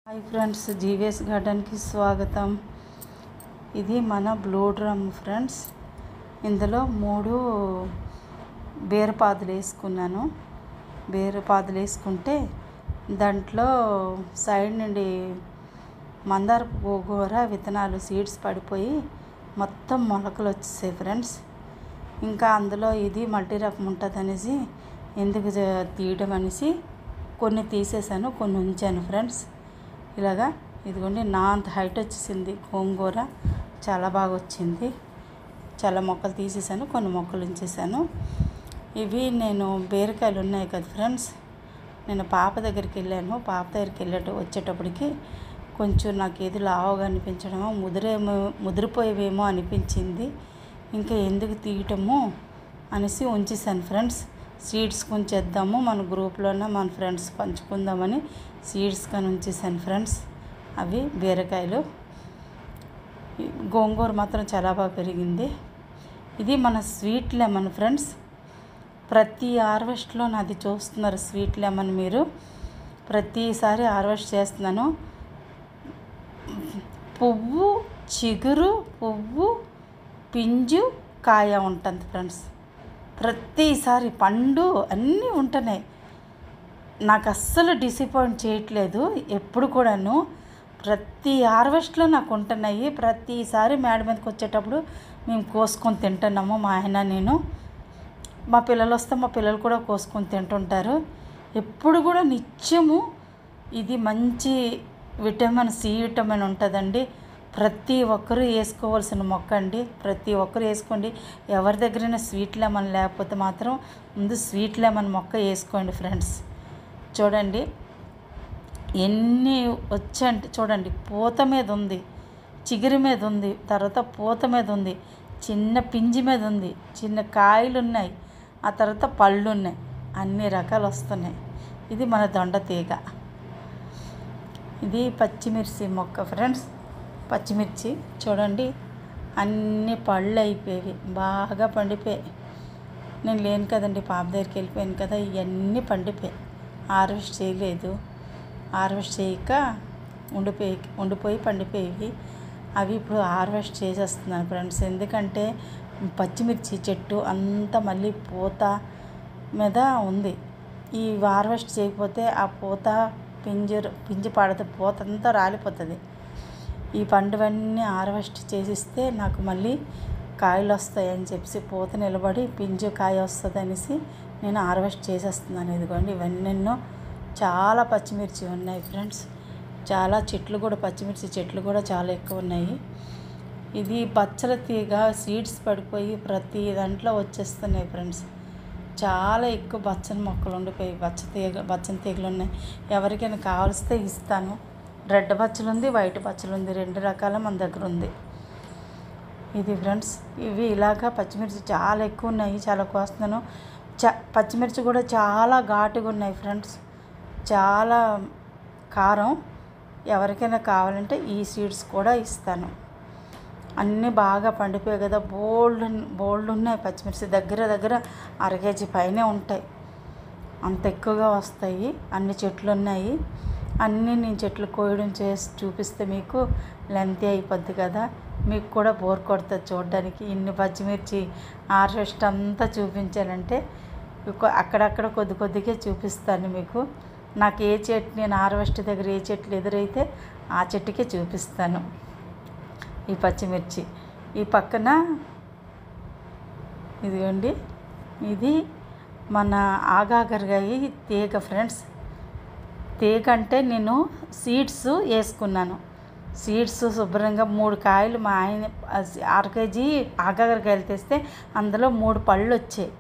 Hi friends, GVS గార్డెన్కి స్వాగతం. ఇది మన బ్లూ డ్రమ్ ఫ్రెండ్స్. ఇందులో 3 బీరపాదులు వేసుకున్నాను. బీరపాదులు వేసుకుంటే దాంట్లో సైడ్ నుండి మందార గోంగూర విత్తనాలు సీడ్స్ పడిపోయి మొత్తం మొలకలు వచ్చేసాయి ఫ్రెండ్స్. ఇంకా అందులో ఇది మల్టీ రకం ఉంటుంది అనేసి ఎందుకు తీయడం అనేసి కొన్ని తీసేసాను, కొన్ని ఉంచాను ఫ్రెండ్స్. ఇలాగా ఇదిగోండి, నా అంత హైట్ వచ్చేసింది గోంగూర, చాలా బాగా వచ్చింది. చాలా మొక్కలు తీసేసాను, కొన్ని మొక్కలు ఉంచేసాను. ఇవి నేను బీరకాయలు ఉన్నాయి కదా ఫ్రెండ్స్, నేను పాప దగ్గరికి వెళ్ళాను. పాప దగ్గరికి వచ్చేటప్పటికి కొంచెం నాకు ఏది లావుగా అనిపించడమో ముదిరిపోయేవేమో అనిపించింది. ఇంకా ఎందుకు తీయటము అనేసి ఉంచేసాను ఫ్రెండ్స్. సీడ్స్ కొంచెం వేద్దాము, మన గ్రూప్లోనే మన ఫ్రెండ్స్ పంచుకుందామని సీడ్స్ కానీ ఉంచేసాను ఫ్రెండ్స్. అవి బీరకాయలు. గోంగూర మాత్రం చాలా బాగా పెరిగింది. ఇది మన స్వీట్ లెమన్ ఫ్రెండ్స్. ప్రతి హార్వెస్ట్లో నాది చూస్తున్నారు స్వీట్ లెమన్. మీరు ప్రతిసారి హార్వెస్ట్ చేస్తున్నాను. పువ్వు, చిగురు, పువ్వు, పింజు, కాయ ఉంటుంది ఫ్రెండ్స్. ప్రతిసారి పండు అన్నీ ఉంటున్నాయి. నాకు అస్సలు డిసప్పాయింట్ చేయట్లేదు. ఎప్పుడు కూడాను ప్రతి హార్వెస్ట్లో నాకు ఉంటున్నాయి. ప్రతిసారి మేడ మీదకి వచ్చేటప్పుడు మేము కోసుకొని తింటున్నాము, మా ఆయన నేను. మా పిల్లలు వస్తే మా పిల్లలు కూడా కోసుకొని తింటుంటారు. ఎప్పుడు కూడా నిత్యము ఇది మంచి విటమిన్ సి విటమిన్ ఉంటుందండి. ప్రతి ఒక్కరూ వేసుకోవాల్సిన మొక్క అండి. ప్రతి ఒక్కరు వేసుకోండి. ఎవరి దగ్గరైనా స్వీట్ లెమన్ లేకపోతే మాత్రం ముందు స్వీట్ లెమన్ మొక్క వేసుకోండి ఫ్రెండ్స్. చూడండి ఎన్ని వచ్చంటే, చూడండి పూత మీద ఉంది, చిగురు మీద ఉంది, తర్వాత పూత మీద ఉంది, చిన్న పింజి మీద ఉంది, చిన్న కాయలు ఉన్నాయి, ఆ తర్వాత పళ్ళు ఉన్నాయి, అన్ని రకాలు వస్తున్నాయి. ఇది మన దొండ తీగ. ఇది పచ్చిమిర్చి మొక్క ఫ్రెండ్స్. పచ్చిమిర్చి చూడండి అన్ని పళ్ళు అయిపోయేవి, బాగా పండిపోయాయి. నేను లేను కదండి, పాప దగ్గరికి వెళ్ళిపోయాను కదా, ఇవన్నీ పండిపోయాయి. హార్వెస్ట్ చేయలేదు, హార్వెస్ట్ చేయక ఉండిపోయి పండిపోయేవి. అవి ఇప్పుడు హార్వెస్ట్ చేసేస్తున్నాను ఫ్రెండ్స్. ఎందుకంటే పచ్చిమిర్చి చెట్టు అంతా మళ్ళీ పూత మీద ఉంది. ఈ హార్వెస్ట్ చేయకపోతే ఆ పూత పింజి పడితే పూత అంతా రాలిపోతుంది. ఈ పండువన్నీ హార్వెస్ట్ చేసిస్తే నాకు మళ్ళీ కాయలు వస్తాయని చెప్పి పూత నిలబడి పింజు కాయ వస్తుంది అనేసి నేను హార్వెస్ట్ చేసేస్తున్నాను. ఇదిగోండి ఇవన్నీ చాలా పచ్చిమిర్చి ఉన్నాయి ఫ్రెండ్స్. చాలా చెట్లు కూడా, పచ్చిమిర్చి చెట్లు కూడా చాలా ఎక్కువ ఉన్నాయి. ఇది బచ్చల తీగ సీడ్స్ పడిపోయి ప్రతి దాంట్లో వచ్చేస్తున్నాయి ఫ్రెండ్స్. చాలా ఎక్కువ బచ్చని మొక్కలు ఉండిపోయి బచ్చని తీగలు ఉన్నాయి. ఎవరికైనా కావలిస్తే ఇస్తాను. రెడ్ బచ్చలు ఉంది, వైట్ బచ్చలు ఉంది, 2 రకాల మన దగ్గర ఉంది. ఇది ఫ్రెండ్స్. ఇవి ఇలాగా పచ్చిమిర్చి చాలా ఎక్కువ ఉన్నాయి, చాలా కోస్తున్నాను. పచ్చిమిర్చి కూడా చాలా ఘాటుగా ఉన్నాయి ఫ్రెండ్స్, చాలా కారం. ఎవరికైనా కావాలంటే ఈ సీడ్స్ కూడా ఇస్తాను. అన్నీ బాగా పండిపోయాయి కదా, బోల్డ్ ఉన్నాయి పచ్చిమిర్చి. దగ్గర 1/2 కేజీ పైనే ఉంటాయి, అంత ఎక్కువగా వస్తాయి. అన్ని చెట్లు ఉన్నాయి. అన్నీ నేను చెట్లు కోయడం చేసి చూపిస్తే మీకు లెంతీ అయిపోద్ది కదా, మీకు కూడా బోర్ కొడుతుంది చూడడానికి. ఇన్ని పచ్చిమిర్చి హార్వెస్ట్ అంతా చూపించానంటే అక్కడక్కడ కొద్దిగా చూపిస్తాను మీకు. నాకు ఏ చెట్టు నేను హార్వెస్ట్ దగ్గర ఏ చెట్లు ఎదురైతే ఆ చెట్టుకే చూపిస్తాను. ఈ పచ్చిమిర్చి ఈ పక్కన ఇదిగోండి, ఇది మన ఆగాకరకాయ తీగ ఫ్రెండ్స్. తీగ అంటే నేను సీడ్స్ వేసుకున్నాను. సీడ్స్ శుభ్రంగా 3 కాయలు మా ఆయన 1/2 కేజీ ఆగాకరకాయలు తెస్తే అందులో 3 పళ్ళు వచ్చాయి.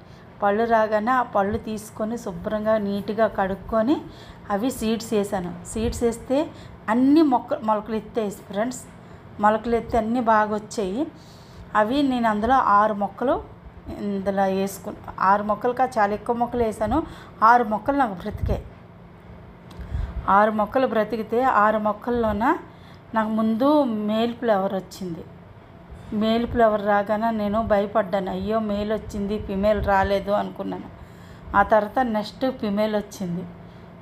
పళ్ళు రాగానే ఆ పళ్ళు తీసుకొని శుభ్రంగా నీట్గా కడుక్కొని అవి సీడ్స్ వేసాను. సీడ్స్ వేస్తే అన్ని మొలకలు ఎత్తాయి ఫ్రెండ్స్. మొలకలు ఎత్తి అన్నీ బాగా వచ్చాయి. అవి నేను అందులో 6 మొక్కలు ఇందులో 6 మొక్కలుగా చాలా ఎక్కువ మొక్కలు వేసాను. 6 మొక్కలు నాకు బ్రతికాయి. 6 మొక్కలు బ్రతికితే 6 మొక్కల్లోన నాకు ముందు మేల్ ఫ్లవర్ వచ్చింది. మేల్ ఫ్లవర్ రాగానే నేను భయపడ్డాను. అయ్యో మేల్ వచ్చింది, ఫిమేల్ రాలేదు అనుకున్నాను. ఆ తర్వాత నెక్స్ట్ ఫిమేల్ వచ్చింది.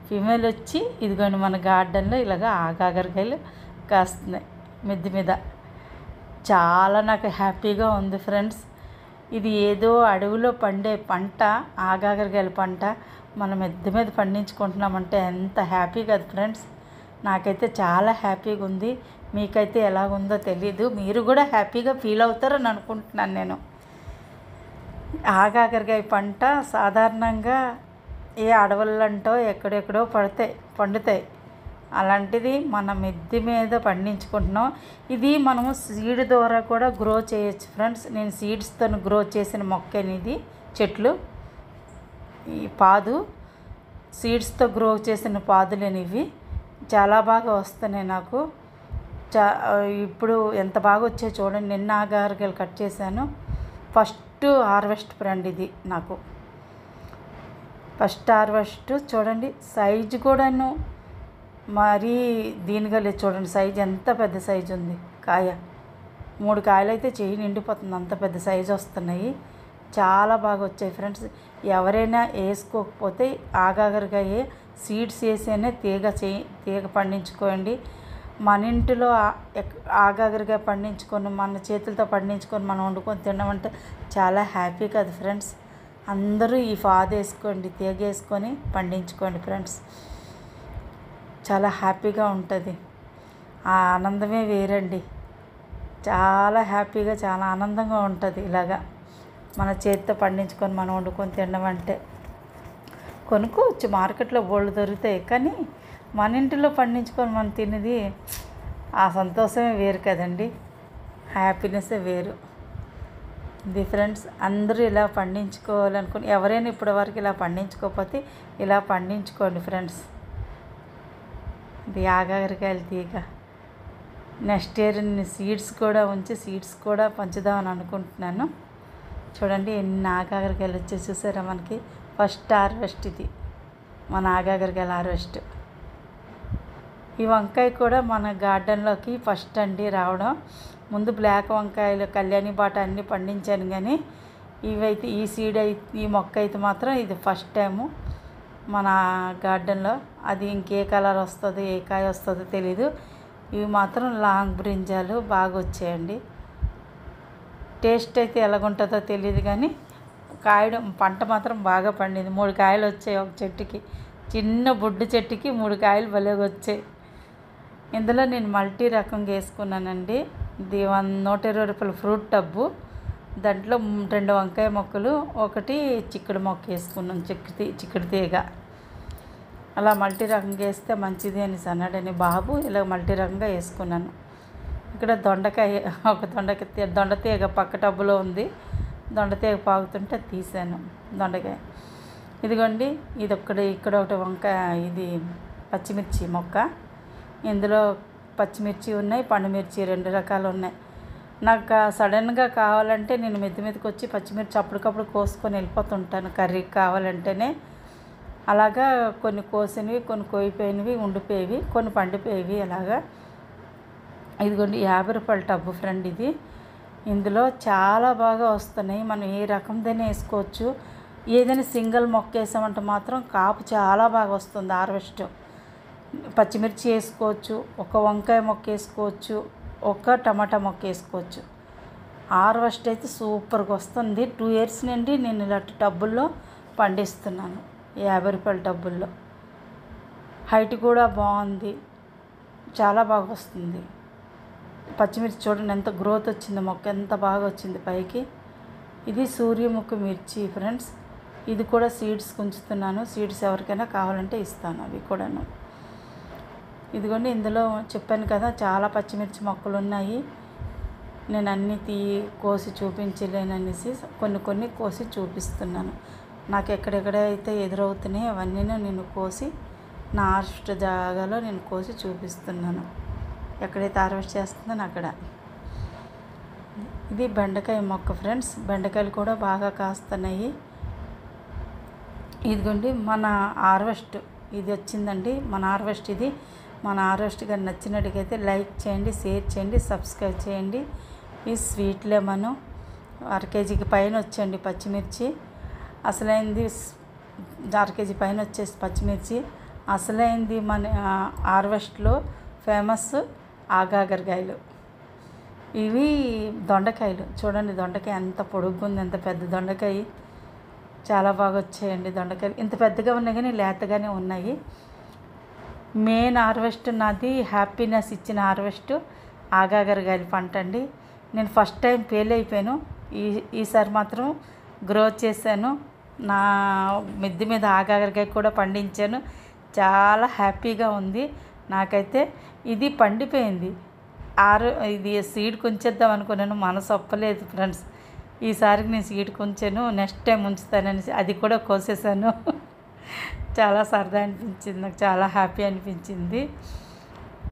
ఫీమేల్ వచ్చి ఇదిగోండి మన గార్డెన్లో ఇలాగ ఆగాకరకాయలు కాస్తున్నాయి మిద్దె మీద. చాలా నాకు హ్యాపీగా ఉంది ఫ్రెండ్స్. ఇది ఏదో అడవిలో పండే పంట, ఆగాకరకాయల పంట మనం మిద్దె మీద పండించుకుంటున్నామంటే ఎంత హ్యాపీ కదా ఫ్రెండ్స్. నాకైతే చాలా హ్యాపీగా ఉంది. మీకైతే ఎలాగుందో తెలీదు, మీరు కూడా హ్యాపీగా ఫీల్ అవుతారని అనుకుంటున్నాను నేను. ఆగాకరకాయ పంట సాధారణంగా ఏ అడవులంటో ఎక్కడెక్కడో పండుతాయి. అలాంటిది మన మిద్దె మీద పండించుకుంటున్నాం. ఇది మనము సీడ్ ద్వారా కూడా గ్రో చేయొచ్చు ఫ్రెండ్స్. నేను సీడ్స్తో గ్రో చేసిన మొక్కని చెట్లు, ఈ పాదు సీడ్స్తో గ్రో చేసిన పాదులేనివి చాలా బాగా వస్తున్నాయి నాకు. ఇప్పుడు ఎంత బాగా వచ్చాయో చూడండి. నిన్న ఆగాకరకాయలు కట్ చేశాను. ఫస్ట్ హార్వెస్ట్ ఫ్రెండ్ ఇది నాకు. ఫస్ట్ హార్వెస్ట్ చూడండి. సైజు కూడాను మరీ దీనిగా లేదు. చూడండి సైజు ఎంత పెద్ద సైజు ఉంది. కాయ 3 కాయలు అయితే చెయ్యి నిండిపోతుంది, అంత పెద్ద సైజు వస్తున్నాయి. చాలా బాగా వచ్చాయి ఫ్రెండ్స్. ఎవరైనా వేసుకోకపోతే ఆగాకరకాయ సీడ్స్ వేసేనే తీగ పండించుకోండి. మన ఇంటిలో ఆగాకరకాయ పండించుకొని మన చేతులతో పండించుకొని మనం వండుకొని తినమంటే చాలా హ్యాపీ కదా ఫ్రెండ్స్. అందరూ ఈ పాదు వేసుకోండి, తీగ వేసుకొని పండించుకోండి ఫ్రెండ్స్. చాలా హ్యాపీగా ఉంటుంది. ఆ ఆనందమే వేరండి. చాలా హ్యాపీగా చాలా ఆనందంగా ఉంటుంది ఇలాగా మన చేతితో పండించుకొని మనం వండుకొని తినడం అంటే. కొనుక్కోవచ్చు, మార్కెట్లో బోల్డ్ దొరుకుతాయి, కానీ మన ఇంటిలో పండించుకొని మనం తినేది ఆ సంతోషమే వేరు కదండి. హ్యాపీనెస్సే వేరు. ఇది ఫ్రెండ్స్, అందరూ ఇలా పండించుకోవాలనుకుని ఎవరైనా ఇప్పటివరకు ఇలా పండించుకోకపోతే ఇలా పండించుకోండి ఫ్రెండ్స్. ఇది ఆగాకరకాయల తీగ. నెక్స్ట్ ఇయర్ సీడ్స్ కూడా ఉంచి సీడ్స్ కూడా పంచుదామని అనుకుంటున్నాను. చూడండి ఎన్ని ఆగాకరకాయలు వచ్చేసి చూసారా మనకి. ఫస్ట్ హార్వెస్ట్ ఇది మన ఆగాకరకాయల హార్వెస్ట్. ఈ వంకాయ కూడా మన గార్డెన్లోకి ఫస్ట్ అండి రావడం. ముందు బ్లాక్ వంకాయలు, కళ్యాణి బాట అన్నీ పండించాను, కానీ ఇవైతే ఈ మొక్క అయితే మాత్రం ఇది ఫస్ట్ టైము మన గార్డెన్లో. అది ఇంకే కలర్ వస్తుందో ఏ కాయ వస్తుందో తెలీదు. ఇవి మాత్రం లాంగ్ బ్రింజాలు బాగా వచ్చాయండి. టేస్ట్ అయితే ఎలాగుంటుందో తెలియదు, కానీ పంట మాత్రం బాగా పండింది. 3 కాయలు వచ్చాయి ఒక చెట్టుకి. చిన్న బొడ్డు చెట్టుకి 3 కాయలు భలేగా వచ్చాయి. ఇందులో నేను మల్టీ రకంగా వేసుకున్నానండి. ఇది 120 రూపాయల ఫ్రూట్ టబ్బు. దాంట్లో 2 వంకాయ మొక్కలు, 1 చిక్కుడు మొక్క వేసుకున్నాను, చిక్కుడు తీగ. అలా మల్టీ రకంగా వేస్తే మంచిది అని అన్నాడని బాబు ఇలా మల్టీ రకంగా వేసుకున్నాను. ఇక్కడ దొండకాయ, ఒక దొండతీగ పక్క టబ్బులో ఉంది. దొండతీగ పాగుతుంటే తీసాను దొండకాయ. ఇదిగోండి ఇక్కడ ఒకటి వంకాయ, ఇది పచ్చిమిర్చి మొక్క. ఇందులో పచ్చిమిర్చి ఉన్నాయి, పండుమిర్చి 2 రకాలు ఉన్నాయి. నాకు సడన్గా కావాలంటే నేను మిద్దె మీదకి వచ్చి పచ్చిమిర్చి అప్పటికప్పుడు కోసుకొని వెళ్ళిపోతుంటాను కర్రీకి కావాలంటేనే. అలాగా కొన్ని కోసినవి, కొన్ని కోయిపోయినవి, ఉండిపోయేవి, కొన్ని పండిపోయేవి అలాగా. ఇదిగోండి 50 రూపాయల టబ్బు ఫ్రెండ్ ఇది. ఇందులో చాలా బాగా వస్తున్నాయి. మనం ఏ రకందైనా వేసుకోవచ్చు. ఏదైనా సింగిల్ మొక్క వేసామంటే మాత్రం కాపు చాలా బాగా వస్తుంది హార్వెస్ట్. పచ్చిమిర్చి వేసుకోవచ్చు, ఒక వంకాయ మొక్క వేసుకోవచ్చు, ఒక టమాటా మొక్క వేసుకోవచ్చు. హార్వెస్ట్ అయితే సూపర్గా వస్తుంది. 2 ఇయర్స్ నుండి నేను ఇలాంటి టబ్బుల్లో పండిస్తున్నాను, 50 రూపాయల టబ్బుల్లో. హైట్ కూడా బాగుంది, చాలా బాగా వస్తుంది. పచ్చిమిర్చి చూడండి ఎంత గ్రోత్ వచ్చింది, మొక్క ఎంత బాగా వచ్చింది పైకి. ఇది సూర్యముఖి మిర్చి ఫ్రెండ్స్. ఇది కూడా సీడ్స్ ఉంచుతున్నాను. సీడ్స్ ఎవరికైనా కావాలంటే ఇస్తాను అవి కూడాను. ఇదిగోండి ఇందులో చెప్పాను కదా చాలా పచ్చిమిర్చి మొక్కలు ఉన్నాయి. నేను అన్నీ కోసి చూపించలేననేసి కొన్ని కోసి చూపిస్తున్నాను. నాకు ఎక్కడెక్కడైతే ఎదురవుతున్నాయి అవన్నీ నేను కోసి నా హార్వెస్ట్ జాగాలో నేను కోసి చూపిస్తున్నాను. ఎక్కడైతే హార్వెస్ట్ చేస్తుందో అక్కడ. ఇది బెండకాయ మొక్క ఫ్రెండ్స్. బెండకాయలు కూడా బాగా కాస్తున్నాయి. ఇదిగోండి మన హార్వెస్ట్ ఇది వచ్చిందండి. మన హార్వెస్ట్ ఇది. మన హార్వెస్ట్ కానీ నచ్చినట్టుగైతే లైక్ చేయండి, షేర్ చేయండి, సబ్స్క్రైబ్ చేయండి. ఈ స్వీట్ లెమన్ 1/2 కేజీకి పైన వచ్చండి పచ్చిమిర్చి. అసలైంది 1/2 కేజీ పైన వచ్చేసి పచ్చిమిర్చి. అసలైంది మన హార్వెస్ట్లో ఫేమస్ ఆగాకరకాయలు. ఇవి దొండకాయలు చూడండి. దొండకాయ ఎంత పొడుగ్గా ఉంది, ఎంత పెద్ద దొండకాయ. చాలా బాగా వచ్చాయండి దొండకాయలు. ఇంత పెద్దగా ఉన్నాయి కానీ లేతగానే ఉన్నాయి. మెయిన్ హార్వెస్ట్ నాది హ్యాపీనెస్ ఇచ్చిన హార్వెస్ట్ ఆగాకరకాయలు పంట అండి. నేను ఫస్ట్ టైం ఫెయిల్ అయిపోయాను. ఈసారి మాత్రం గ్రో చేశాను. నా మిద్దె మీద ఆగాకరకాయ కూడా పండించాను. చాలా హ్యాపీగా ఉంది నాకైతే. ఇది పండిపోయింది. ఇది సీడ్కి ఉంచేద్దాం అనుకున్నాను, మనసు ఒప్పలేదు ఫ్రెండ్స్. ఈసారికి నేను సీడ్కి ఉంచాను, నెక్స్ట్ టైం ఉంచుతానని అది కూడా కోసేసాను. చాలా సరదా అనిపించింది నాకు, చాలా హ్యాపీ అనిపించింది.